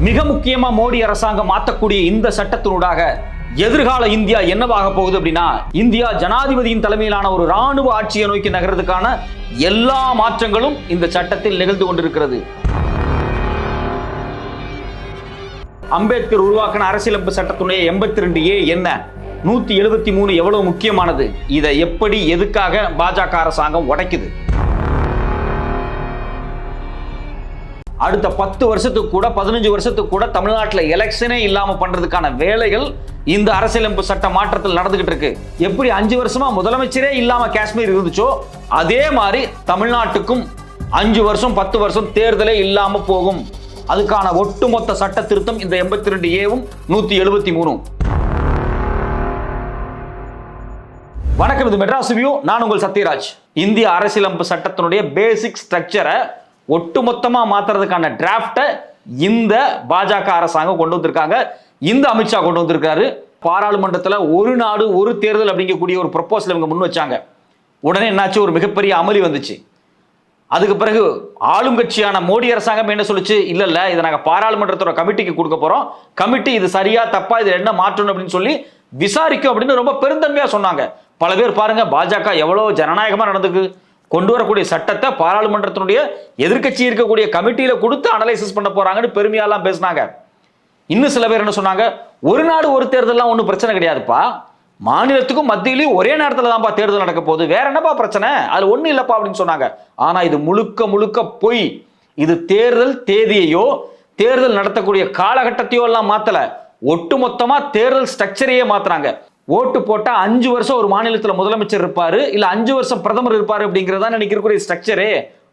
மிக முக்கியமா மோடி அரசாங்கம் மாற்றக்கூடிய இந்த சட்டத்தினூடாக எதிர்கால இந்தியா என்னவாக போகுது அப்படின்னா, இந்தியா ஜனாதிபதியின் தலைமையிலான ஒரு ராணுவ ஆட்சியை நோக்கி நகர்றதுக்கான எல்லா மாற்றங்களும் இந்த சட்டத்தில் நிகழ்ந்து கொண்டிருக்கிறது. அம்பேத்கர் உருவாக்கின அரசியலமைப்பு சட்டத்துடைய 82A என்ன, 173 எவ்வளவு முக்கியமானது, இதை எப்படி எதுக்காக பாஜக அரசாங்கம் உடைக்குது? அடுத்த 10 வருஷத்துக்கு கூட 15 வருஷத்துக்கு கூட தமிழ்நாட்டில் எலெக்ஷனே இல்லாம பண்றதுக்கான வேலைகள் இந்த அரசியலமைப்பு சட்ட மாற்றத்தில் நடந்துகிட்டு இருக்கு. எப்படி 5 வருஷமா முதலமைச்சரே இல்லாம காஷ்மீர் இருந்துச்சோ அதே மாதிரி தமிழ்நாட்டுக்கும் 5 வருஷம் 10 வருஷம் தேர்தலே இல்லாம போகும். அதுக்கான ஒட்டுமொத்த சட்ட திருத்தம் இந்த 82Aவும் 173. வணக்கம், இது மெட்ராஸ் ரிவ்யூ. நான் உங்கள் சத்யராஜ். இந்திய அரசியலமைப்பு சட்டத்தினுடைய பேசிக் ஸ்ட்ரக்சரை ஒட்டுமொத்தமா மாத்துறதுக்கான டிராப்டை இந்த பாஜக அரசாங்கம் கொண்டு வந்திருக்காங்க. இந்த அமித்ஷா கொண்டு வந்திருக்காரு. பாராளுமன்றத்தில் ஒரு நாடு ஒரு தேர்தல் அப்படிங்கக்கூடிய ஒரு ப்ரொபோசல் இவங்க முன் வச்சாங்க. உடனே என்னாச்சு, ஒரு மிகப்பெரிய அமளி வந்துச்சு. அதுக்கு பிறகு ஆளும் கட்சியான மோடி அரசாங்கம் என்ன சொல்லுச்சு, இல்ல இதை நாங்கள் பாராளுமன்றத்தோட கமிட்டிக்கு கொடுக்க போறோம், கமிட்டி இது சரியா தப்பா இது என்ன மாற்றணும் அப்படின்னு சொல்லி விசாரிக்கும் அப்படின்னு ரொம்ப பெருந்தன்மையா சொன்னாங்க. பல பேர் பாருங்க, பாஜக எவ்வளவு ஜனநாயகமா நடந்துக்கு, கொண்டு வரக்கூடிய சட்டத்தை பாராளுமன்றத்தினுடைய எதிர்கட்சி இருக்கக்கூடிய கமிட்டியில கொடுத்து அனலைசிஸ் பண்ண போறாங்கன்னு பெருமையாலாம் பேசினாங்க. இன்னும் சில பேர் என்ன சொன்னாங்க, ஒரு நாடு ஒரு தேர்தல்லாம் ஒன்றும் பிரச்சனை கிடையாதுப்பா, மாநிலத்துக்கும் மத்தியிலையும் ஒரே நேரத்தில் தான்ப்பா தேர்தல் நடக்க போகுது, வேற என்னப்பா பிரச்சனை, அது ஒன்றும் இல்லப்பா அப்படின்னு சொன்னாங்க. ஆனா இது முழுக்க முழுக்க பொய். இது தேர்தல் தேதியையோ தேர்தல் நடத்தக்கூடிய காலகட்டத்தையோ எல்லாம் மாத்தல, ஒட்டுமொத்தமா தேர்தல் ஸ்ட்ரக்சரையே மாத்துறாங்க. ஓட்டு போட்டா 5 வருஷம் ஒரு மாநிலத்தில் முதலமைச்சர் இருப்பாரு, இல்ல 5 வருஷம் பிரதமர் இருப்பாரு அப்படிங்கிறதா நினைக்கக்கூடிய ஸ்ட்ரக்சரே.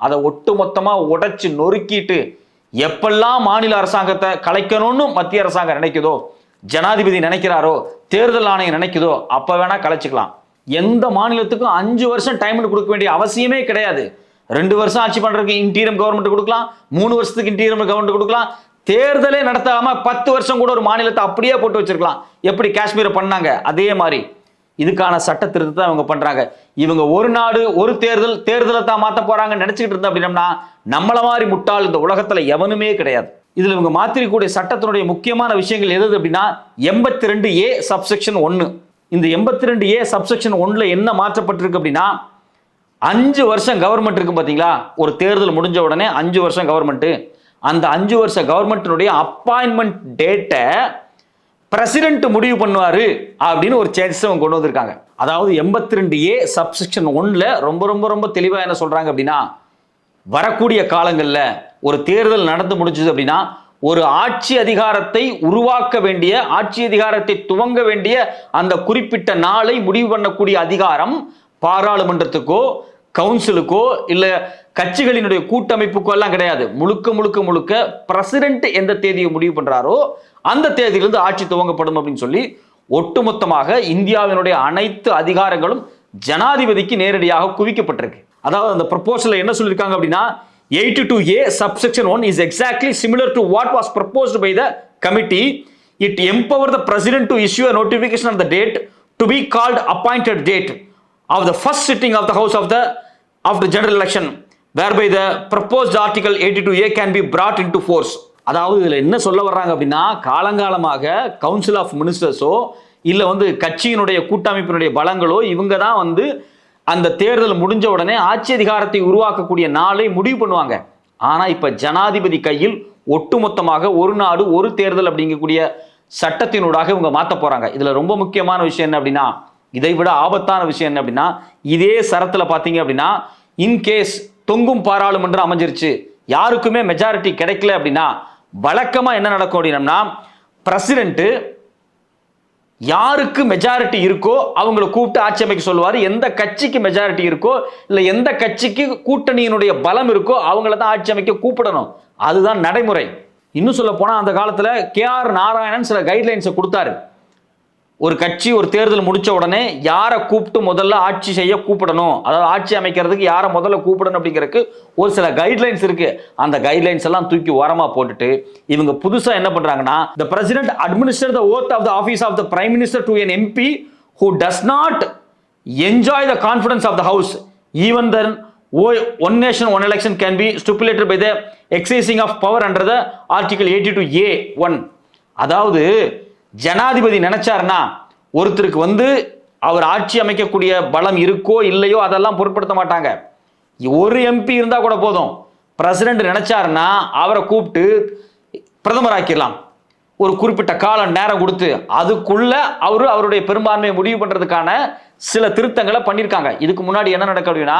அதை ஒட்டு மொத்தமா உடைச்சு நொறுக்கிட்டு எப்பெல்லாம் மாநில அரசாங்கத்தை கலைக்கணும்னு மத்திய அரசாங்கம் நினைக்குதோ, ஜனாதிபதி நினைக்கிறாரோ, தேர்தல் ஆணையம் நினைக்குதோ அப்ப வேணா கலைச்சுக்கலாம். எந்த மாநிலத்துக்கும் 5 வருஷம் டைம் கொடுக்க வேண்டிய அவசியமே கிடையாது. 2 வருஷம் ஆட்சி பண்றதுக்கு இன்டீரியம் கவர்மெண்ட் கொடுக்கலாம், 3 வருஷத்துக்கு இன்டீரியம் கவர்மெண்ட் கொடுக்கலாம். தேர்தலே நடத்தாம 10 வருஷம் கூட ஒரு மாநிலத்தை அப்படியே போட்டு வச்சிருக்கலாம். எப்படி காஷ்மீரை பண்ணாங்க அதே மாதிரி இதுக்கான சட்ட திருத்தத்தை அவங்க பண்றாங்க. இவங்க ஒரு நாடு ஒரு தேர்தல், தேர்தலை தான் மாத்த போறாங்க நினைச்சுக்கிட்டு இருந்தா அப்படின்னா நம்மள மாதிரி முட்டாள் இந்த உலகத்துல எவனுமே கிடையாது. இதுல இவங்க மாத்திரக்கூடிய சட்டத்தினுடைய முக்கியமான விஷயங்கள் எது அப்படின்னா 82A சப்செக்ஷன் 1. இந்த 82A சப்செக்ஷன் 1ல என்ன மாற்றப்பட்டிருக்கு அப்படின்னா, 5 வருஷம் கவர்மெண்ட் இருக்கு பாத்தீங்களா, ஒரு தேர்தல் முடிஞ்ச உடனே 5 வருஷம் கவர்மெண்ட், அந்த 5 வருஷ கவர்மெண்ட்டினுடைய அப்பாயின்மெண்ட் டேட்டை பிரசிடென்ட் முடிவு பண்ணுவாரு அப்படின்னு ஒரு சேஞ்சஸ் அவங்க கொண்டு வந்திருக்காங்க. அதாவது 82A சப்செக்ஷன் 1ல ரொம்ப ரொம்ப ரொம்ப தெளிவா என்ன சொல்றாங்க அப்படின்னா, வரக்கூடிய காலங்களில் ஒரு தேர்தல் நடந்து முடிஞ்சது அப்படின்னா ஒரு ஆட்சி அதிகாரத்தை உருவாக்க வேண்டிய, ஆட்சி அதிகாரத்தை துவங்க வேண்டிய அந்த குறிப்பிட்ட நாளை முடிவு பண்ணக்கூடிய அதிகாரம் பாராளுமன்றத்துக்கோ கவுன்சிலுக்கோ இல்ல கட்சிகளினுடைய கூட்டமைப்புக்கோ எல்லாம் கிடையாது. முழுக்க முழுக்க முழுக்க பிரசிடென்ட் எந்த தேதியை முடிவு பண்றாரோ அந்த தேதியிலிருந்து ஆட்சி துவங்கப்படும் அப்படின்னு சொல்லி ஒட்டுமொத்தமாக இந்தியாவினுடைய அனைத்து அதிகாரங்களும் ஜனாதிபதிக்கு நேரடியாக குவிக்கப்பட்டிருக்கு. அதாவது அந்த ப்ரொபோசல்ல என்ன சொல்லியிருக்காங்க அப்படின்னா, 82A subsection 1 is exactly similar to what was proposed by the committee. It empower the president to issue a notification on the date to be called appointed date of the first sitting of the house of the general election, whereby the proposed article 82A can be brought into force. அதாவது இதுல என்ன சொல்ல வர்றாங்க அப்படின்னா, காலங்காலமாக council of மினிஸ்டர்ஸோ இல்ல கட்சியினுடைய கூட்டமைப்பினுடைய பலங்களோ இவங்க தான் அந்த தேர்தல் முடிஞ்ச உடனே ஆட்சி அதிகாரத்தை உருவாக்கக்கூடிய நாளை முடிவு பண்ணுவாங்க. ஆனா இப்ப ஜனாதிபதி கையில் ஒட்டுமொத்தமாக ஒரு நாடு ஒரு தேர்தல் அப்படிங்கக்கூடிய சட்டத்தினூடாக இவங்க மாத்த போறாங்க. இதுல ரொம்ப முக்கியமான விஷயம் என்ன அப்படின்னா, இதை விட ஆபத்தான விஷயம் என்ன அப்படின்னா, இதே சரத்துல பாத்தீங்க அப்படின்னா இன்கேஸ் தொங்கும் பாராளுமன்றம் அமைஞ்சிருச்சு, யாருக்குமே மெஜாரிட்டி கிடைக்கல அப்படின்னா வழக்கமா என்ன நடக்கும் அப்படின்னா, பிரசிடென்ட் யாருக்கு மெஜாரிட்டி இருக்கோ அவங்களை கூப்பிட்டு ஆட்சி அமைக்க சொல்லுவாரு. எந்த கட்சிக்கு மெஜாரிட்டி இருக்கோ இல்ல எந்த கட்சிக்கு கூட்டணியினுடைய பலம் இருக்கோ அவங்கள தான் ஆட்சி அமைக்க கூப்பிடணும். அதுதான் நடைமுறை. இன்னும் சொல்ல போனா அந்த காலத்துல KR நாராயணன் சில கைட்லைன்ஸை கொடுத்தாரு. ஒரு கட்சி ஒரு தேர்தல் முடிச்ச உடனே யாரை கூப்பிட்டு முதல்ல ஆட்சி செய்ய கூப்பிடணும், அதாவது ஆட்சி அமைக்கிறதுக்கு யாரை முதல்ல கூப்பிடணும் அப்படிங்கிறதுக்கு ஒரு சில கைட்லைன்ஸ் இருக்கு. அந்த கைட்லைன்ஸ் எல்லாம் தூக்கி ஓரமா போட்டுட்டு இவங்க புதுசா என்ன பண்றாங்கன்னா, the president administer the oath of the office of the prime minister to an MP who does not enjoy the confidence of the house even then one nation one election can be stipulated by the exercising of power under the article 82A1. அதாவது ஜனாதிபதி நினைச்சாருன்னா ஒருத்தருக்கு வந்து அவர் ஆட்சி அமைக்கக்கூடிய பலம் இருக்கோ இல்லையோ அதெல்லாம் பொருட்படுத்த மாட்டாங்க. ஒரு எம்பி இருந்தா கூட போதும், பிரசிடென்ட் நினைச்சாருன்னா அவரை கூப்பிட்டு பிரதமர் ஆக்கிடலாம். ஒரு குறிப்பிட்ட காலம் நேரம் கொடுத்து அதுக்குள்ள அவருடைய பெரும்பான்மையை முடிவு பண்றதுக்கான சில திருத்தங்களை பண்ணியிருக்காங்க. இதுக்கு முன்னாடி என்ன நடக்க அப்படின்னா,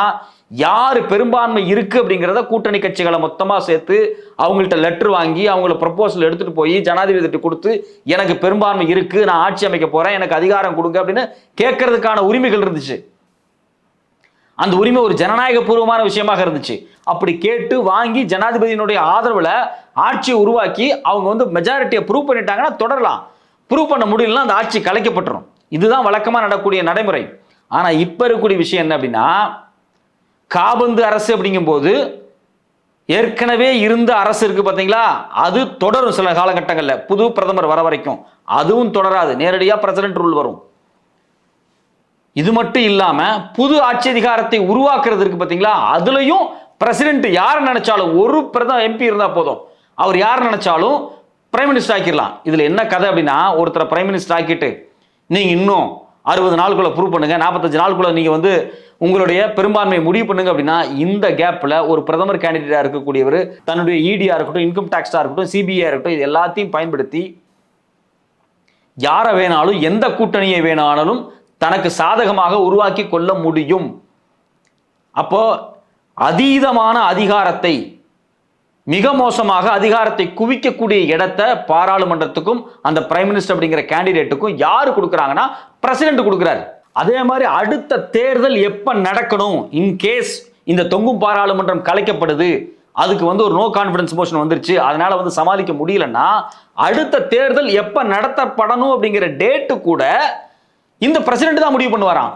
யாரு பெரும்பான்மை இருக்கு அப்படிங்கிறத கூட்டணி கட்சிகளை மொத்தமா சேர்த்து அவங்கள்ட்ட லெட்டர் வாங்கி அவங்கள ப்ரப்போசல் எடுத்துட்டு போய் ஜனாதிபதி கொடுத்து எனக்கு பெரும்பான்மை இருக்கு, நான் ஆட்சி அமைக்க போறேன், எனக்கு அதிகாரம் கொடுங்க அப்படின்னு கேட்கறதுக்கான உரிமைகள் இருந்துச்சு. அந்த உரிமை ஒரு ஜனநாயக பூர்வமான விஷயமாக இருந்துச்சு. அப்படி கேட்டு வாங்கி ஜனாதிபதியினுடைய ஆதரவுல ஆட்சியை உருவாக்கி அவங்க வந்து மெஜாரிட்டியை ப்ரூவ் பண்ணிட்டாங்கன்னா தொடரலாம். ப்ரூவ் பண்ண முடியலன்னா அந்த ஆட்சி கலைக்கப்பட்டுரும். இதுதான் வழக்கமா நடக்கக்கூடிய நடைமுறை. ஆனா இப்ப இருக்கக்கூடிய விஷயம் என்ன அப்படின்னா, காபந்து அரசு அப்படிங்கும் போது ஏற்கனவே இருந்த அரசு இருக்கு பாத்தீங்களா, அது தொடரும். சில காலகட்டங்கள்ல புது பிரதமர் வர வரைக்கும் அதுவும் தொடராது, நேரடியா பிரசிடென்ட் ரூல் வரும். இது மட்டும் இல்லாம புது ஆட்சி அதிகாரத்தை உருவாக்குறதுக்கு பாத்தீங்களா, அதுலயும் பிரசிடென்ட் யார் நினைச்சாலும் ஒரு எம்பி இருந்தா போதும், அவர் யார் நினைச்சாலும் பிரைம் மினிஸ்டர் ஆக்கிடலாம். இதுல என்ன கதை அப்படின்னா, ஒருத்தரை பிரைம் மினிஸ்டர் ஆக்கிட்டு நீங்க இன்னும் 60 நாளுக்குள்ள ப்ரூவ் பண்ணுங்க, 45 நாளுக்குள்ள நீங்க வந்து உங்களுடைய பெரும்பான்மையை முடிவு பண்ணுங்க அப்படின்னா, இந்த கேப்ல ஒரு பிரதமர் கேண்டிடேட்டா இருக்கக்கூடியவர் தன்னுடைய இடியா இருக்கட்டும், இன்கம் டாக்ஸா இருக்கட்டும், சிபிஐ இருக்கட்டும், இது எல்லாத்தையும் பயன்படுத்தி யாரை வேணாலும் எந்த கூட்டணியை வேணாலும் தனக்கு சாதகமாக உருவாக்கி கொள்ள முடியும். அப்போ அதீதமான அதிகாரத்தை, மிக மோசமாக அதிகாரத்தை குவிக்கக்கூடிய இடத்தை பாராளுமன்றத்துக்கும் அந்த பிரைம் மினிஸ்டர் அப்படிங்கிற கேண்டிடேட்டுக்கும் யாரு கொடுக்குறாங்கன்னா பிரசிடென்ட் கொடுக்குறாரு. அதே மாதிரி அடுத்த தேர்தல் எப்ப நடக்கணும், இன்கேஸ் இந்த தொங்கும் பாராளுமன்றம் கலைக்கப்படுது, அதுக்கு வந்து ஒரு நோ கான்ஃபிடன்ஸ் மோஷன் வந்துருச்சு, அதனால வந்து சமாளிக்க முடியலன்னா அடுத்த தேர்தல் எப்ப நடத்தப்படணும் அப்படிங்கிற டேட்டு கூட இந்த பிரசிடென்ட் தான் முடிவு பண்ணுவாராம்.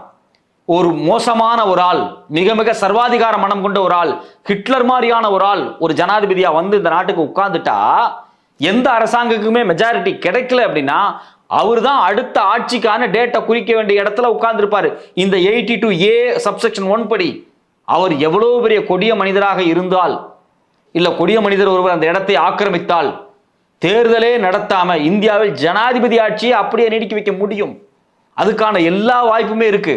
ஒரு மோசமான ஒரு ஆள், மிக மிக சர்வாதிகார மனம் கொண்ட ஒரு ஆள், ஹிட்லர் மாதிரியான ஒரு ஆள் ஒரு ஜனாதிபதியா வந்து இந்த நாட்டுக்கு உட்கார்ந்துட்டா, எந்த அரசாங்கத்துக்குமே மெஜாரிட்டி கிடைக்கல அப்படின்னா அவர் தான் அடுத்த ஆட்சிக்கான டேட்டை குறிக்க வேண்டிய இடத்துல உட்கார்ந்துருப்பாரு. இந்த 82A சப்செக்ஷன் 1 படி அவர் எவ்வளவு பெரிய கொடிய மனிதராக இருந்தால், இல்ல கொடிய மனிதர் ஒருவர் அந்த இடத்தை ஆக்கிரமித்தால் தேர்தலே நடத்தாம இந்தியாவில் ஜனாதிபதி ஆட்சியை அப்படியே நீடிக்க வைக்க முடியும். அதுக்கான எல்லா வாய்ப்புமே இருக்கு.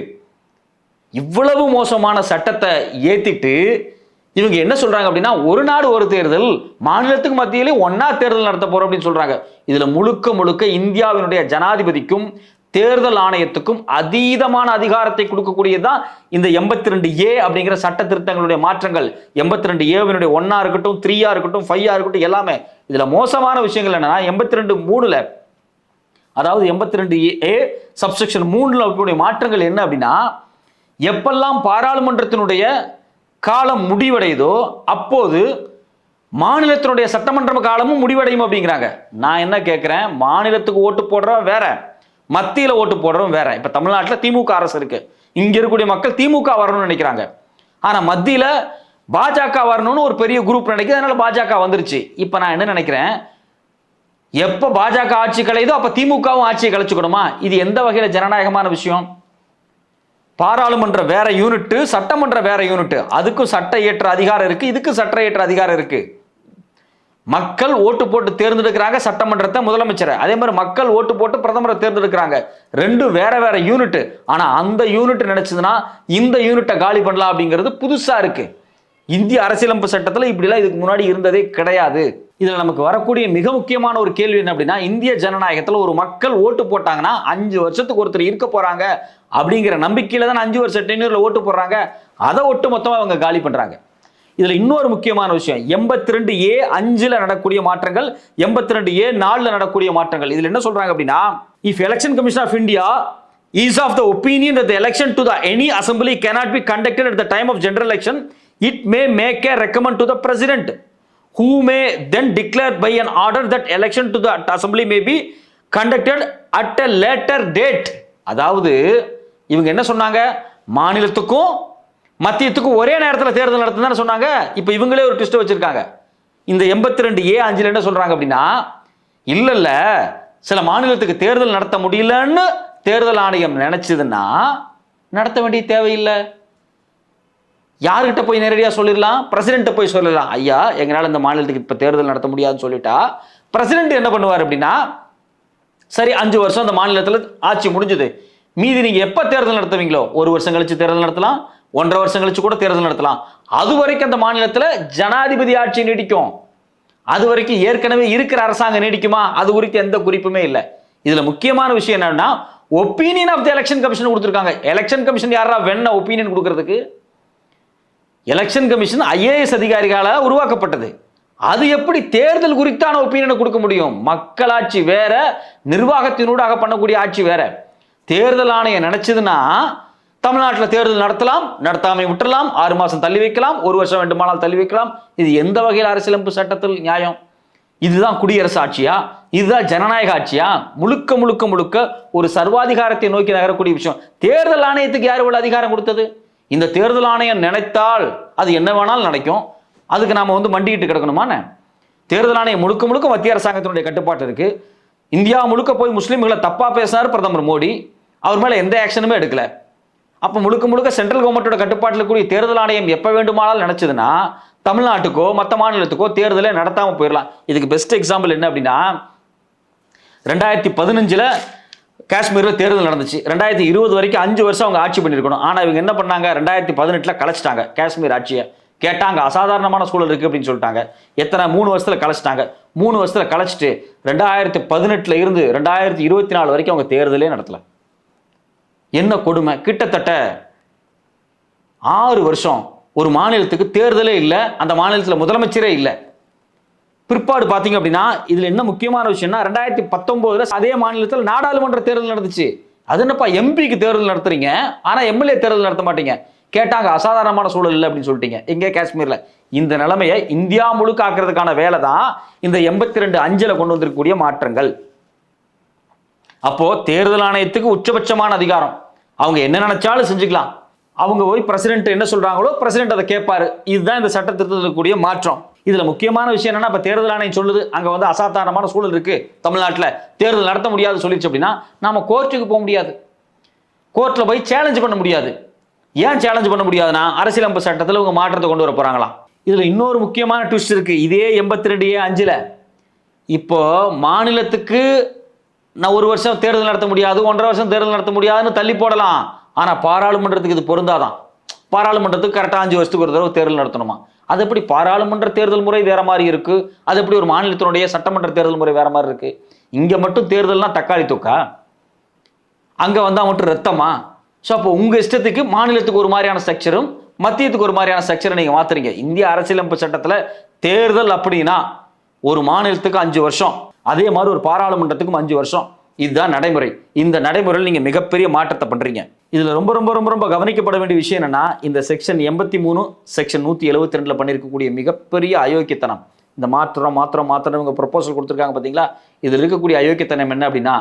இவ்வளவு மோசமான சட்டத்தை ஏத்திட்டு இவங்க என்ன சொல்றாங்க அப்படின்னா, ஒரு நாடு ஒரு தேர்தல், மாநிலத்துக்கு மத்தியிலே ஒன்னா தேர்தல் நடத்த போறோம் அப்படின்னு சொல்றாங்க. இதுல முழுக்க முழுக்க இந்தியாவினுடைய ஜனாதிபதிக்கும் தேர்தல் ஆணையத்துக்கும் அதீதமான அதிகாரத்தை கொடுக்கக்கூடியதுதான் இந்த 82A அப்படிங்கிற சட்ட திருத்தங்களுடைய மாற்றங்கள். 82A 1 இருக்கட்டும், 3 இருக்கட்டும், 5 இருக்கட்டும், எல்லாமே. இதுல மோசமான விஷயங்கள் என்னன்னா, 82(3)ல, அதாவது 82A சப்செக்ஷன் 3ல இருக்கக்கூடிய மாற்றங்கள் என்ன அப்படின்னா, எப்பெல்லாம் பாராளுமன்றத்தினுடைய காலம் முடிவடையுதோ அப்போது மாநிலத்தினுடைய சட்டமன்ற காலமும் முடிவடையும் அப்படிங்கிறாங்க. நான் என்ன கேட்கிறேன், மாநிலத்துக்கு ஓட்டு போடுறவன் வேற, மத்தியில ஓட்டு போடுறவன் வேற. இப்ப தமிழ்நாட்டில் திமுக அரசு இருக்கு, இங்க இருக்கக்கூடிய மக்கள் திமுக வரணும்னு நினைக்கிறாங்க. ஆனா மத்தியில பாஜக வரணும்னு ஒரு பெரிய குரூப் நினைக்குது, அதனால பாஜக வந்துருச்சு. இப்ப நான் என்ன நினைக்கிறேன், எப்ப பாஜக ஆட்சி கலையுதோ அப்ப திமுகவும் ஆட்சியை கலைச்சுக்கணுமா? இது எந்த வகையில ஜனநாயகமான விஷயம்? பாராளுமன்ற வேற யூனிட், சட்டமன்ற வேற யூனிட், அதுக்கும் சட்ட ஏற்ற அதிகாரம் இருக்கு, இதுக்கு சட்ட ஏற்ற அதிகாரம் இருக்கு. மக்கள் ஓட்டு போட்டு தேர்ந்தெடுக்கிறாங்க சட்டமன்றத்தை, முதலமைச்சரை. அதே மாதிரி மக்கள் ஓட்டு போட்டு பிரதமரை தேர்ந்தெடுக்கிறாங்க. ரெண்டும் வேற வேற யூனிட். ஆனா அந்த யூனிட் நினைச்சதுன்னா இந்த யூனிட்டை காலி பண்ணலாம் அப்படிங்கிறது புதுசா இருக்கு. இந்திய அரசியலமைப்பு சட்டத்தில் இப்படிலாம் இதுக்கு முன்னாடி இருந்ததே கிடையாது. இதுல நமக்கு வரக்கூடிய மிக முக்கியமான ஒரு கேள்வி என்ன அப்படின்னா, இந்திய ஜனநாயகத்துல ஒரு மக்கள் ஓட்டு போட்டாங்கன்னா 5 வருஷத்துக்கு ஒருத்தர் இருக்க போறாங்க அப்படிங்கிற நம்பிக்கையில தான் 5 வருஷ டென்யூர்ல ஓட்டு போடுறாங்க. அதை ஒட்டு மொத்தமா அவங்க காலி பண்றாங்க. இதுல இன்னொரு முக்கியமான விஷயம், 82A 5ல நடக்கக்கூடிய மாற்றங்கள், 82A 4ல நடக்கக்கூடிய மாற்றங்கள். இதுல என்ன சொல்றாங்க அப்படின்னா, if election commission of India is of the opinion that the election to the any assembly cannot be conducted at the time of general election, it may make a recommend to the president, who may then declare by an order that election to the assembly may be conducted at a later date. அதாவது இவங்க என்ன சொன்னாங்க, மாநிலத்துக்கும் மத்தியத்துக்கும் ஒரே நேரத்தில் தேர்தல் நடத்துன்னு சொன்னாங்க. இப்போ இவங்களே ஒரு ட்விஸ்ட் வச்சிருக்காங்க. இந்த 82A 5ல என்ன சொல்றாங்க அப்படின்னா, இல்ல சில மாநிலத்துக்கு தேர்தல் நடத்த முடியலன்னு தேர்தல் ஆணையம் நினைச்சதுன்னா நடத்த வேண்டிய தேவையில்லை. யாருக்கிட்ட போய் நேரடியாக சொல்லிடலாம்? பிரசிடென்ட்டை போய் சொல்லலாம், ஐயா எங்களால் இந்த மாநிலத்துக்கு இப்போ தேர்தல் நடத்த முடியாதுன்னு சொல்லிட்டா பிரசிடென்ட் என்ன பண்ணுவார் அப்படின்னா, சரி 5 வருஷம் அந்த மாநிலத்தில் ஆட்சி முடிஞ்சது, மீதி நீங்க எப்ப தேர்தல் நடத்துவீங்களோ 1 வருஷம் கழிச்சு தேர்தல் நடத்தலாம், 1.5 வருஷம் கழிச்சு கூட தேர்தல் நடத்தலாம். அது வரைக்கும் அந்த மாநிலத்தில் ஜனாதிபதி ஆட்சி நீடிக்கும். அது வரைக்கும் ஏற்கனவே இருக்கிற அரசாங்கம் நீடிக்குமா? அது குறித்து எந்த குறிப்புமே இல்லை. இதுல முக்கியமான விஷயம் என்னன்னா, opinion of the election commission கொடுத்திருக்காங்க. எலெக்ஷன் கமிஷன் யாரா வேணா ஒப்பீனியன் கொடுக்கிறதுக்கு? எலெக்ஷன் கமிஷன் ஐஏஎஸ் அதிகாரிகளால் உருவாக்கப்பட்டது. அது எப்படி தேர்தல் குறித்தான ஒப்பீனியனை கொடுக்க முடியும்? மக்களாட்சி வேற, நிர்வாகத்தினூடாக பண்ணக்கூடிய ஆட்சி வேற. தேர்தல் ஆணையம் நினைச்சதுன்னா தமிழ்நாட்டில் தேர்தல் நடத்தலாம், நடத்தாமை விட்டுறலாம், 6 மாசம் தள்ளி வைக்கலாம், 1 வருஷம் வேண்டுமானால் தள்ளி வைக்கலாம். இது எந்த வகையில் அரசியலமைப்பு சட்டத்தில் நியாயம்? இதுதான் குடியரசு ஆட்சியா? இதுதான் ஜனநாயக ஆட்சியா? முழுக்க முழுக்க முழுக்க ஒரு சர்வாதிகாரத்தை நோக்கி நகரக்கூடிய விஷயம். தேர்தல் ஆணையத்துக்கு யார் இவ்வளவு அதிகாரம் கொடுத்தது? இந்த தேர்தல் ஆணையம் நினைத்தால் அது என்ன வேணாலும் நினைக்கும். அதுக்கு நாம மண்டிட்டு கிடக்கணுமான? தேர்தல் ஆணையம் முழுக்க முழுக்க மத்திய அரசாங்கத்தினுடைய கட்டுப்பாட்டு இருக்கு. இந்தியா முழுக்க போய் முஸ்லீம்களை தப்பா பேசினார் பிரதமர் மோடி, அவர் மேல எந்த ஆக்ஷனுமே எடுக்கல. அப்ப முழுக்க முழுக்க சென்ட்ரல் கவர்மெண்டோட கட்டுப்பாட்டில் கூடிய தேர்தல் ஆணையம் எப்ப வேண்டுமானாலும் நினைச்சதுன்னா தமிழ்நாட்டுக்கோ மற்ற மாநிலத்துக்கோ தேர்தலே நடத்தாம போயிடலாம். இதுக்கு பெஸ்ட் எக்ஸாம்பிள் என்ன அப்படின்னா, 2015 காஷ்மீர்ல தேர்தல் நடந்துச்சு. 2020 வரைக்கும் 5 வருஷம் அவங்க ஆட்சி பண்ணிருக்கணும். ஆனா இவங்க என்ன பண்ணாங்க, 2018 கலைச்சிட்டாங்க காஷ்மீர் ஆட்சியை. கேட்டாங்க அசாதாரணமான சூழல் இருக்கு அப்படின்னு சொல்லிட்டாங்க. எத்தனை 3 வருஷத்துல கலைச்சிட்டாங்க. 3 வருஷத்துல கலைச்சிட்டு 2018 இருந்து 2024 வரைக்கும் அவங்க தேர்தலே நடத்தல. என்ன கொடுமை! கிட்டத்தட்ட 6 வருஷம் ஒரு மாநிலத்துக்கு தேர்தலே இல்லை, அந்த மாநிலத்தில் முதலமைச்சரே இல்லை. பிற்பாடு பார்த்தீங்க அப்படின்னா இதுல என்ன முக்கியமான விஷயம்னா, 2019 அதே மாநிலத்தில் நாடாளுமன்ற தேர்தல் நடந்துச்சு. அது என்னப்பா எம்பிக்கு தேர்தல் நடத்துறீங்க, ஆனா எம்எல்ஏ தேர்தல் நடத்த மாட்டீங்க? கேட்டாங்க அசாதாரணமான சூழல் இல்லை அப்படின்னு சொல்லிட்டீங்க. எங்கே? காஷ்மீர்ல. இந்த நிலைமையை இந்தியா முழுக்க ஆக்குறதுக்கான வேலை தான் இந்த 82 அஞ்சில் கொண்டு வந்திருக்கக்கூடிய மாற்றங்கள். அப்போ தேர்தல் ஆணையத்துக்கு உச்சபட்சமான அதிகாரம், அவங்க என்ன நினைச்சாலும் செஞ்சுக்கலாம். அவங்க போய் பிரசிடென்ட் என்ன சொல்றாங்களோ பிரசிடென்ட் அதை கேட்பாரு. இதுதான் இந்த சட்ட திருத்தத்தில் கூடிய மாற்றம். இதுல முக்கியமான விஷயம் என்னன்னா, இப்ப தேர்தல் ஆணையம் சொல்லுது அங்க அசாதாரணமான சூழல் இருக்கு, தமிழ்நாட்டில் தேர்தல் நடத்த முடியாது சொல்லிடுச்சு அப்படின்னா நாம கோர்ட்டுக்கு போக முடியாது, கோர்ட்ல போய் சேலஞ்ச் பண்ண முடியாது. ஏன் சேலஞ்ச் பண்ண முடியாதுன்னா, அரசியலமைப்பு சட்டத்தில் உங்க மாற்றத்தை கொண்டு வர போறாங்களாம். இதுல இன்னொரு முக்கியமான ட்விஸ்ட் இருக்கு. இதே 82A5 இப்போ மாநிலத்துக்கு நான் 1 வருஷம் தேர்தல் நடத்த முடியாது, 1.5 வருஷம் தேர்தல் நடத்த முடியாதுன்னு தள்ளி போடலாம். ஆனா பாராளுமன்றத்துக்கு இது பொருந்தாதான். பாராளுமன்றத்துக்கு கரெக்டா 5 வருஷத்துக்கு ஒரு தடவை தேர்தல் நடத்தணுமா? அது எப்படி? பாராளுமன்ற தேர்தல் முறை வேற மாதிரி இருக்கு, அது எப்படி ஒரு மாநிலத்தினுடைய சட்டமன்ற தேர்தல் முறை வேற மாதிரி இருக்கு? இங்க மட்டும் தேர்தல்னா தக்காளி தொக்கா, அங்க வந்தா மட்டும் ரத்தமா? ஸோ அப்போ உங்க இஷ்டத்துக்கு மாநிலத்துக்கு ஒரு மாதிரியான ஸ்ட்ரக்சரும் மத்தியத்துக்கு ஒரு மாதிரியான ஸ்ட்ரக்சரை நீங்க மாத்துறீங்க. இந்திய அரசியலமைப்பு சட்டத்துல தேர்தல் அப்படின்னா ஒரு மாநிலத்துக்கு 5 வருஷம், அதே மாதிரி ஒரு பாராளுமன்றத்துக்கும் 5 வருஷம். இதுதான் நடைமுறை. இந்த நடைமுறையில் நீங்க மிகப்பெரிய மாற்றத்தை பண்றீங்க. இதுல ரொம்ப ரொம்ப ரொம்ப ரொம்ப கவனிக்கப்பட வேண்டிய விஷயம் என்னன்னா, இந்த செக்ஷன் 83 செக்ஷன் 172 பண்ணிருக்கக்கூடிய மிகப்பெரிய அயோக்கியத்தனம். இந்த மாத்திரம் இவங்க ப்ரொபோசல் கொடுத்துருக்காங்க பாத்தீங்களா? இதுல இருக்கக்கூடிய அயோக்கியத்தனம் என்ன அப்படின்னா,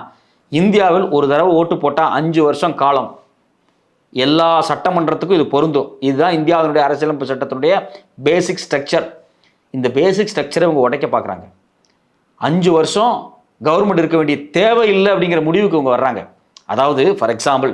இந்தியாவில் ஒரு தடவை ஓட்டு போட்டா 5 வருஷம் காலம், எல்லா சட்டமன்றத்துக்கும் இது பொருந்தும். இதுதான் இந்தியாவினுடைய அரசியலமைப்பு சட்டத்தினுடைய பேசிக் ஸ்ட்ரக்சர். இந்த பேசிக் ஸ்ட்ரக்சரை இவங்க உடைக்க பார்க்குறாங்க. 5 வருஷம் கவர்மெண்ட் இருக்க வேண்டிய தேவை இல்லை அப்படிங்கிற முடிவுக்கு இவங்க வர்றாங்க. அதாவது ஃபார் எக்ஸாம்பிள்,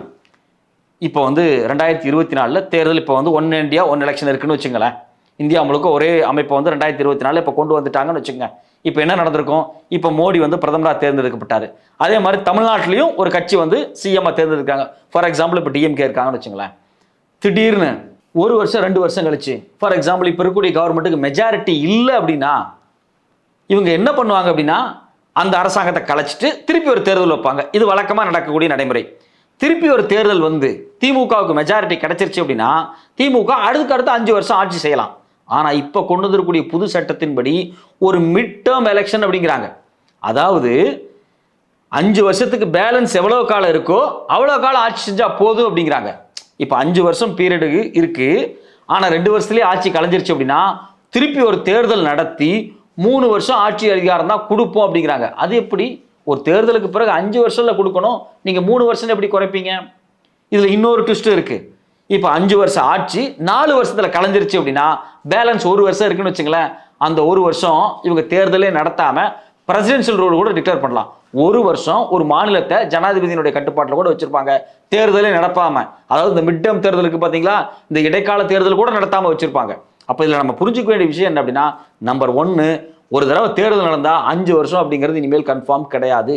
இப்போ 2024 தேர்தல், இப்போ 1 இந்தியா 1 எலெக்ஷன் இருக்குன்னு வச்சுங்களேன். இந்தியா முழுக்க ஒரே அமைப்பை 2024 இப்போ கொண்டு வந்துட்டாங்கன்னு வச்சுக்கோங்க. இப்போ என்ன நடந்திருக்கும்? இப்போ மோடி பிரதமராக தேர்ந்தெடுக்கப்பட்டாரு. அதே மாதிரி தமிழ்நாட்டிலையும் ஒரு கட்சி சிஎம்ஆ தேர்ந்தெடுக்காங்க. ஃபார் எக்ஸாம்பிள் இப்போ டிஎம்கே இருக்காங்கன்னு வச்சுங்களேன். திடீர்னு 1 வருஷம் 2 வருஷம் கழிச்சு ஃபார் எக்ஸாம்பிள் இப்போ இருக்கக்கூடிய கவர்மெண்ட்டுக்கு மெஜாரிட்டி இல்லை அப்படின்னா இவங்க என்ன பண்ணுவாங்க அப்படின்னா, அந்த அரசாங்கத்தை கலைச்சிட்டு திருப்பி ஒரு தேர்தல் வைப்பாங்க. இது வழக்கமாக நடக்கக்கூடிய நடைமுறை. திருப்பி ஒரு தேர்தல் திமுகவுக்கு மெஜாரிட்டி கிடைச்சிருச்சு அப்படின்னா திமுக அடுத்த 5 வருஷம் ஆட்சி செய்யலாம். ஆனா இப்ப கொண்டு வரக்கூடிய புது சட்டத்தின்படி ஒரு மிட் டேர்ம் எலெக்ஷன் அப்படிங்கிறாங்க. அதாவது 5 வருஷத்துக்கு பேலன்ஸ் எவ்வளவு காலம் இருக்கோ அவ்வளவு காலம் ஆட்சி செஞ்சா போதும் அப்படிங்கிறாங்க. இப்ப 5 வருஷம் பீரியடு இருக்கு, ஆனா 2 வருஷத்துலயே ஆட்சி கலைஞ்சிருச்சு அப்படின்னா திருப்பி ஒரு தேர்தல் நடத்தி 3 வருஷம் ஆட்சி அதிகாரம் தான் கொடுப்போம் அப்படிங்கிறாங்க. அது எப்படி? ஒரு தேர்தலுக்கு பிறகு 5 வருஷத்துல கொடுக்கணும், நீங்க 3 வருஷம் எப்படி குறைப்பீங்க? இதுல இன்னொரு ட்விஸ்ட் இருக்கு. இப்ப 5 வருஷம் ஆட்சி 4 வருஷத்துல கலைஞ்சிருச்சு அப்படின்னா பேலன்ஸ் 1 வருஷம் இருக்குன்னு வச்சுங்களேன். அந்த 1 வருஷம் இவங்க தேர்தலே நடத்தாம பிரசிடென்ஷியல் ரூல் கூட டிக்ளேர் பண்ணலாம். ஒரு வருஷம் ஒரு மாநிலத்தை ஜனாதிபதியினுடைய கட்டுப்பாட்டில் கூட வச்சிருப்பாங்க, தேர்தலே நடத்தாம. அதாவது இந்த மிட் டேர்ம் தேர்தலுக்கு பார்த்தீங்களா, இந்த இடைக்கால தேர்தல் கூட நடத்தாம வச்சிருப்பாங்க. அப்போ இதில் நம்ம புரிஞ்சுக்க வேண்டிய விஷயம் என்ன அப்படின்னா, நம்பர் 1, ஒரு தடவை தேர்தல் நடந்தா 5 வருஷம் அப்படிங்கிறது இனிமேல் கன்ஃபார்ம் கிடையாது.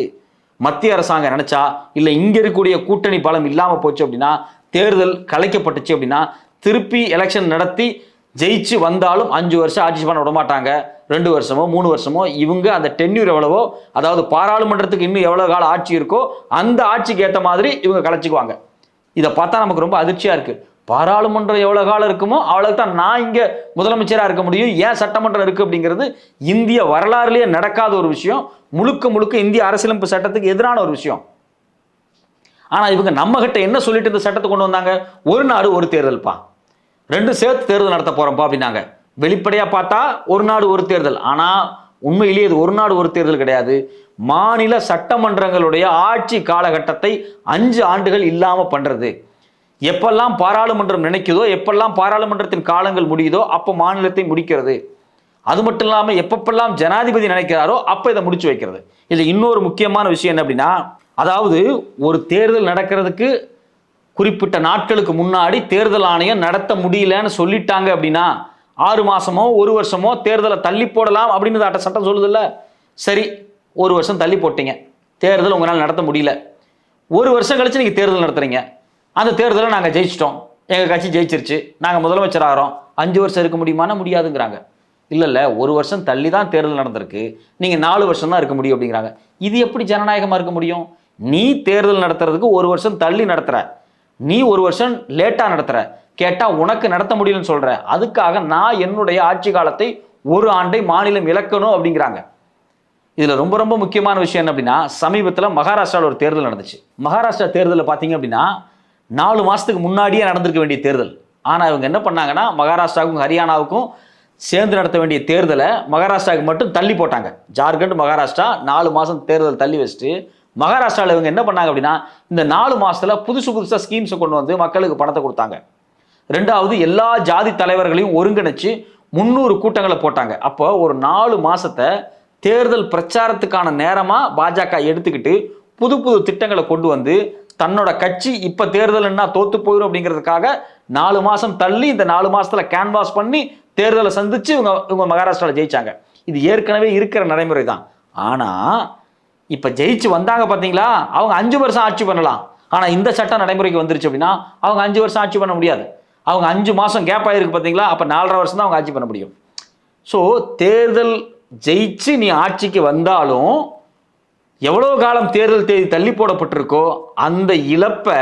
மத்திய அரசாங்கம் நினைச்சா, இல்லை இங்க இருக்கக்கூடிய கூட்டணி பலம் இல்லாம போச்சு அப்படின்னா, தேர்தல் கலைக்கப்பட்டுச்சு அப்படின்னா, திருப்பி எலெக்ஷன் நடத்தி ஜெயிச்சு வந்தாலும் 5 வருஷம் ஆட்சி பண்ண விட மாட்டாங்க. 2 வருஷமோ 3 வருஷமோ இவங்க அந்த டென்யூர் எவ்வளவோ, அதாவது பாராளுமன்றத்துக்கு இன்னும் எவ்வளவு கால ஆட்சி இருக்கோ அந்த ஆட்சிக்கு ஏற்ற மாதிரி இவங்க கலைச்சிக்குவாங்க. இதை பார்த்தா நமக்கு ரொம்ப அதிர்ச்சியா இருக்கு. பாராளுமன்றம் எவ்வளவு காலம் இருக்குமோ அவ்வளவு தான் நான் இங்க முதலமைச்சராக இருக்க முடியும், ஏன் சட்டமன்றம் இருக்கு அப்படிங்கிறது இந்திய வரலாறுலேயே நடக்காத ஒரு விஷயம். முழுக்க முழுக்க இந்திய அரசியலமைப்பு சட்டத்துக்கு எதிரான ஒரு விஷயம். ஆனா இவங்க நம்ம கிட்ட என்ன சொல்லிட்டு இந்த சட்டத்தை கொண்டு வந்தாங்க, ஒரு நாடு ஒரு தேர்தல்ப்பா, 2 சேர்த்து தேர்தல் நடத்த போறோம்ப்பா அப்படின்னாங்க. வெளிப்படையா பார்த்தா ஒரு நாடு ஒரு தேர்தல், ஆனா உண்மையிலேயே இது ஒரு நாடு ஒரு தேர்தல் கிடையாது. மாநில சட்டமன்றங்களுடைய ஆட்சி காலகட்டத்தை 5 ஆண்டுகள் இல்லாம பண்றது. எப்பெல்லாம் பாராளுமன்றம் நினைக்குதோ, எப்பெல்லாம் பாராளுமன்றத்தின் காலங்கள் முடியுதோ அப்போ மாநிலத்தை முடிக்கிறது. அது மட்டும் இல்லாமல் எப்பப்பெல்லாம் ஜனாதிபதி நினைக்கிறாரோ அப்போ இதை முடிச்சு வைக்கிறது. இதில் இன்னொரு முக்கியமான விஷயம் என்ன அப்படின்னா, அதாவது ஒரு தேர்தல் நடக்கிறதுக்கு குறிப்பிட்ட நாட்களுக்கு முன்னாடி தேர்தல் ஆணையம் நடத்த முடியலன்னு சொல்லிட்டாங்க அப்படின்னா 6 மாசமோ 1 வருஷமோ தேர்தலை தள்ளி போடலாம் அப்படின்னு சட்டம் சொல்லுதில்ல. சரி, 1 வருஷம் தள்ளி போட்டீங்க, தேர்தல் உங்களால் நடத்த முடியல. 1 வருஷம் கழிச்சு நீங்கள் தேர்தல் நடத்துறீங்க. அந்த தேர்தலை நாங்கள் ஜெயிச்சிட்டோம், எங்கள் கட்சி ஜெயிச்சிருச்சு, நாங்கள் முதலமைச்சர் ஆகிறோம், 5 வருஷம் இருக்க முடியுமானா முடியாதுங்கிறாங்க. இல்லை 1 வருஷம் தள்ளி தான் தேர்தல் நடந்திருக்கு, நீங்கள் 4 வருஷம் தான் இருக்க முடியும் அப்படிங்கிறாங்க. இது எப்படி ஜனநாயகமாக இருக்க முடியும்? நீ தேர்தல் நடத்துறதுக்கு 1 வருஷம் தள்ளி நடத்துற, நீ 1 வருஷம் லேட்டாக நடத்துற, கேட்டால் உனக்கு நடத்த முடியலன்னு சொல்ற, அதுக்காக நான் என்னுடைய ஆட்சி காலத்தை 1 ஆண்டை மாநிலம் இழக்கணும் அப்படிங்கிறாங்க. இதில் ரொம்ப ரொம்ப முக்கியமான விஷயம் என்ன அப்படின்னா, சமீபத்தில் மகாராஷ்டிராவில் ஒரு தேர்தல் நடந்துச்சு. மகாராஷ்டிரா தேர்தலில் பார்த்தீங்க அப்படின்னா 4 மாதத்துக்கு முன்னாடியே நடந்திருக்க வேண்டிய தேர்தல். ஆனால் இவங்க என்ன பண்ணாங்கன்னா, மகாராஷ்டிராவுக்கும் ஹரியானாவுக்கும் சேர்ந்து நடத்த வேண்டிய தேர்தலை மகாராஷ்டிராவுக்கு மட்டும் தள்ளி போட்டாங்க. ஜார்க்கண்ட் மகாராஷ்டிரா 4 மாதம் தேர்தல் தள்ளி வச்சுட்டு, மகாராஷ்டிராவில் இவங்க என்ன பண்ணாங்க அப்படின்னா, இந்த 4 மாதத்தில் புதுசாக ஸ்கீம்ஸை கொண்டு வந்து மக்களுக்கு பணத்தை கொடுத்தாங்க. 2வது, எல்லா ஜாதி தலைவர்களையும் ஒருங்கிணைச்சு 300 கூட்டங்களை போட்டாங்க. அப்போ ஒரு 4 மாதத்தை தேர்தல் பிரச்சாரத்துக்கான நேரமாக பாஜக எடுத்துக்கிட்டு புது புது திட்டங்களை கொண்டு வந்து தன்னோட கட்சி இப்ப தேர்தல்னா தோத்து போயிடும் அப்படிங்கிறதுக்காக 4 மாசம் தள்ளி இந்த 4 மாசத்துல கேன்வாஸ் பண்ணி தேர்தலை சந்திச்சு இவங்க மகாராஷ்டிராவில் ஜெயிச்சாங்க. இது ஏற்கனவே இருக்கிற நடைமுறை தான். ஆனா இப்ப ஜெயிச்சு வந்தாங்க பாத்தீங்களா, அவங்க 5 வருஷம் ஆட்சி பண்ணலாம். ஆனா இந்த சட்டம் நடைமுறைக்கு வந்துருச்சு அப்படின்னா அவங்க 5 வருஷம் ஆட்சி பண்ண முடியாது. அவங்க 5 மாசம் கேப் ஆயிருக்கு பாத்தீங்களா, அப்ப 4.5 வருஷம் தான் அவங்க ஆட்சி பண்ண முடியும். ஸோ தேர்தல் ஜெயிச்சு நீ ஆட்சிக்கு வந்தாலும் எவ்வளவு காலம் தேர்தல் தேதி தள்ளி போடப்பட்டிருக்கோ அந்த இழப்பை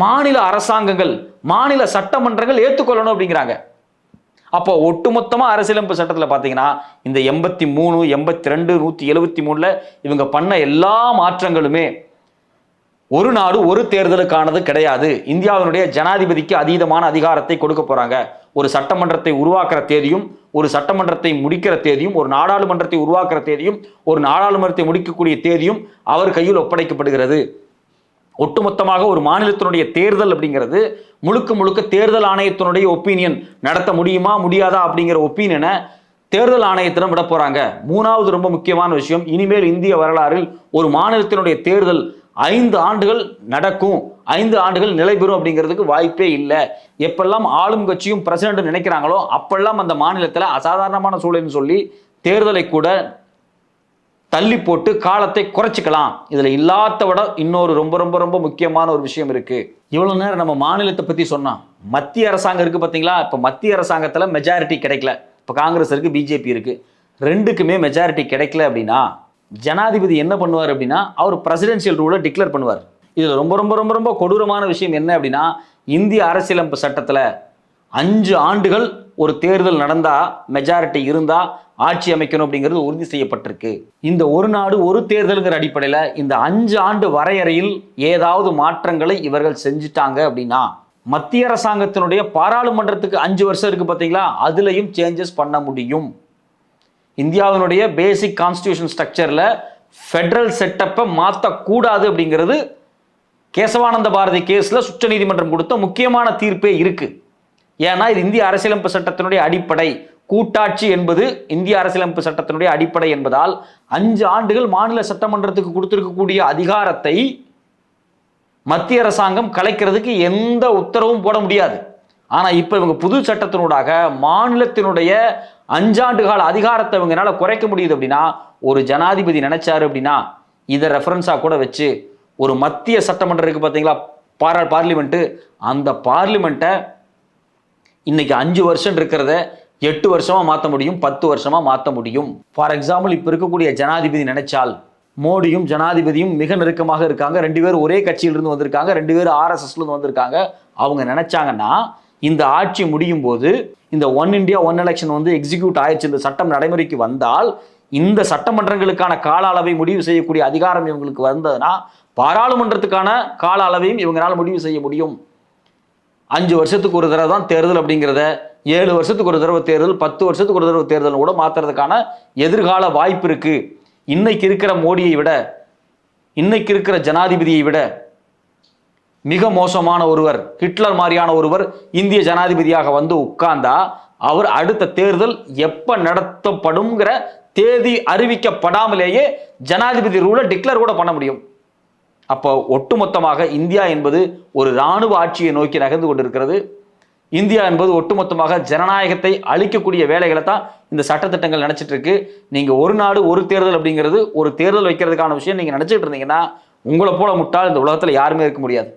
மாநில அரசாங்கங்கள், மாநில சட்டமன்றங்கள் ஏற்றுக்கொள்ளணும் அப்படிங்கிறாங்க. அப்போ ஒட்டுமொத்தமா அரசியலமைப்பு சட்டத்தில் பார்த்தீங்கன்னா இந்த 83, 82, 173 இவங்க பண்ண எல்லா மாற்றங்களுமே ஒரு நாடு ஒரு தேர்தலுக்கானது கிடையாது. இந்தியாவினுடைய ஜனாதிபதிக்கு அதீதமான அதிகாரத்தை கொடுக்க போறாங்க. ஒரு சட்டமன்றத்தை உருவாக்குற தேதியும், ஒரு சட்டமன்றத்தை முடிக்கிற தேதியும், ஒரு நாடாளுமன்றத்தை உருவாக்குற தேதியும், ஒரு நாடாளுமன்றத்தை முடிக்கக்கூடிய தேதியும் அவர் கையில் ஒப்படைக்கப்படுகிறது. ஒட்டுமொத்தமாக ஒரு மாநிலத்தினுடைய தேர்தல் அப்படிங்கிறது முழுக்க முழுக்க தேர்தல் ஆணையத்தினுடைய ஒப்பீனியன், நடத்த முடியுமா முடியாதா அப்படிங்கிற ஒப்பீனியனை தேர்தல் ஆணையத்திடம் விட போறாங்க. 3வது ரொம்ப முக்கியமான விஷயம், இனிமேல் இந்திய வரலாறில் ஒரு மாநிலத்தினுடைய தேர்தல் 5 ஆண்டுகள் நடக்கும், 5 ஆண்டுகள் நிலைபெறும் அப்படிங்கிறதுக்கு வாய்ப்பே இல்லை. எப்பெல்லாம் ஆளும் கட்சியும் பிரசிடண்ட் நினைக்கிறாங்களோ அப்பெல்லாம் அந்த மாநிலத்தில் அசாதாரணமான சூழல்னு சொல்லி தேர்தலை கூட தள்ளி போட்டு காலத்தை குறைச்சிக்கலாம். இதுல இல்லாத விட இன்னொரு ரொம்ப ரொம்ப ரொம்ப முக்கியமான ஒரு விஷயம் இருக்கு. இவ்வளவு நேரம் நம்ம மாநிலத்தை பத்தி சொன்னோம், மத்திய அரசாங்கம் இருக்கு பாத்தீங்களா. இப்ப மத்திய அரசாங்கத்துல மெஜாரிட்டி கிடைக்கல, இப்ப காங்கிரஸ் இருக்கு, பிஜேபி இருக்கு, 2க்குமே மெஜாரிட்டி கிடைக்கல அப்படின்னா ஜனாதிபதி என்ன பண்ணுவார் அப்படின்னா அவர் பிரசிடென்ஷியல் ரூலை டிக்ளேர் பண்ணுவார். இதுல ரொம்ப ரொம்ப ரொம்ப ரொம்ப கொடூரமான விஷயம் என்ன அப்படின்னா, இந்திய அரசியலமைப்பு சட்டத்துல 5 ஆண்டுகள் ஒரு தேர்தல் நடந்தா மெஜாரிட்டி இருந்தா ஆட்சி அமைக்கணும் அப்படிங்கிறது உறுதி செய்யப்பட்டிருக்கு. இந்த ஒரு நாடு ஒரு தேர்தலுங்கிற அடிப்படையில் இந்த 5 ஆண்டு வரையறையில் ஏதாவது மாற்றங்களை இவர்கள் செஞ்சுட்டாங்க அப்படின்னா மத்திய அரசாங்கத்தினுடைய பாராளுமன்றத்துக்கு 5 வருஷம் இருக்கு பார்த்தீங்களா, அதுலயும் சேஞ்சஸ் பண்ண முடியும். இந்தியாவினுடைய பேசிக் கான்ஸ்டிடியூஷன் ஸ்ட்ரக்சர்ல ஃபெடரல் செட்டப்பை மாற்றக்கூடாது அப்படிங்கிறது கேசவானந்த பாரதி கேஸ்ல உச்ச நீதிமன்றம் கொடுத்த முக்கியமான தீர்ப்பே இருக்கு. ஏன்னா இது இந்திய அரசியலமைப்பு சட்டத்தினுடைய அடிப்படை. கூட்டாட்சி என்பது இந்திய அரசியலமைப்பு சட்டத்தினுடைய அடிப்படை என்பதால் 5 ஆண்டுகள் மாநில சட்டமன்றத்துக்கு கொடுத்திருக்கக்கூடிய அதிகாரத்தை மத்திய அரசாங்கம் கலைக்கிறதுக்கு எந்த உத்தரவும் போட முடியாது. ஆனா இப்ப இவங்க புது சட்டத்தினூடாக மாநிலத்தினுடைய 5 ஆண்டு கால அதிகாரத்தை இவங்கனால குறைக்க முடியுது. அப்படின்னா ஒரு ஜனாதிபதி நினைச்சாரு அப்படின்னா இதை ரெஃபரன்ஸா கூட வச்சு ஒரு மத்திய சட்டமன்றம் இருக்கு பாத்தீங்களா, பார்லிமெண்ட், அந்த பார்லிமெண்ட்டை இன்னைக்கு 5 வருஷம் இருக்கிறத 8 வருஷமா மாற்ற முடியும், 10 வருஷமா மாற்ற முடியும். ஃபார் எக்ஸாம்பிள் இப்ப இருக்கக்கூடிய ஜனாதிபதி நினைச்சால், மோடியும் ஜனாதிபதியும் மிக நெருக்கமாக இருக்காங்க, 2 பேரும் ஒரே கட்சியிலிருந்து வந்திருக்காங்க, 2 பேரும் RSSல இருந்து வந்திருக்காங்க. அவங்க நினைச்சாங்கன்னா இந்த ஆட்சி முடியும் போது இந்த ஒன் இந்தியா ஒன் எலெக்ஷன் வந்து எக்ஸிக்யூட் ஆயிடுச்சு, இந்த சட்டம் நடைமுறைக்கு வந்தால் இந்த சட்டமன்றங்களுக்கான கால அளவை முடிவு செய்யக்கூடிய அதிகாரம் இவங்களுக்கு வந்ததுன்னா பாராளுமன்றத்துக்கான கால அளவையும் இவங்களால முடிவு செய்ய முடியும். 5 வருஷத்துக்கு ஒரு தடவை தான் தேர்தல் அப்படிங்கிறத 7 வருஷத்துக்கு ஒரு தடவை தேர்தல், 10 வருஷத்துக்கு ஒரு தடவை தேர்தல் கூட மாத்துறதுக்கான எதிர்கால வாய்ப்பு இருக்கு. இன்னைக்கு இருக்கிற மோடியை விட, இன்னைக்கு இருக்கிற ஜனாதிபதியை விட மிக மோசமான ஒருவர், ஹிட்லர் மாதிரியான ஒருவர் இந்திய ஜனாதிபதியாக வந்து உட்கார்ந்தா அவர் அடுத்த தேர்தல் எப்ப நடத்தப்படும்ங்கிற தேதி அறிவிக்கப்படாமலேயே ஜனாதிபதி ரூலை டிக்ளேர் கூட பண்ண முடியும். அப்போ ஒட்டுமொத்தமாக இந்தியா என்பது ஒரு இராணுவ ஆட்சியை நோக்கி நகர்ந்து கொண்டிருக்கிறது. இந்தியா என்பது ஒட்டுமொத்தமாக ஜனநாயகத்தை அழிக்கக்கூடிய வேலைகளை தான் இந்த சட்டத்திட்டங்கள் நினைச்சிட்டு இருக்கு. நீங்க ஒரு நாடு ஒரு தேர்தல் அப்படிங்கிறது ஒரு தேர்தல் வைக்கிறதுக்கான விஷயம் நீங்க நினைச்சிட்டு இருந்தீங்கன்னா உங்களை போல முட்டாள் இந்த உலகத்துல யாருமே இருக்க முடியாது.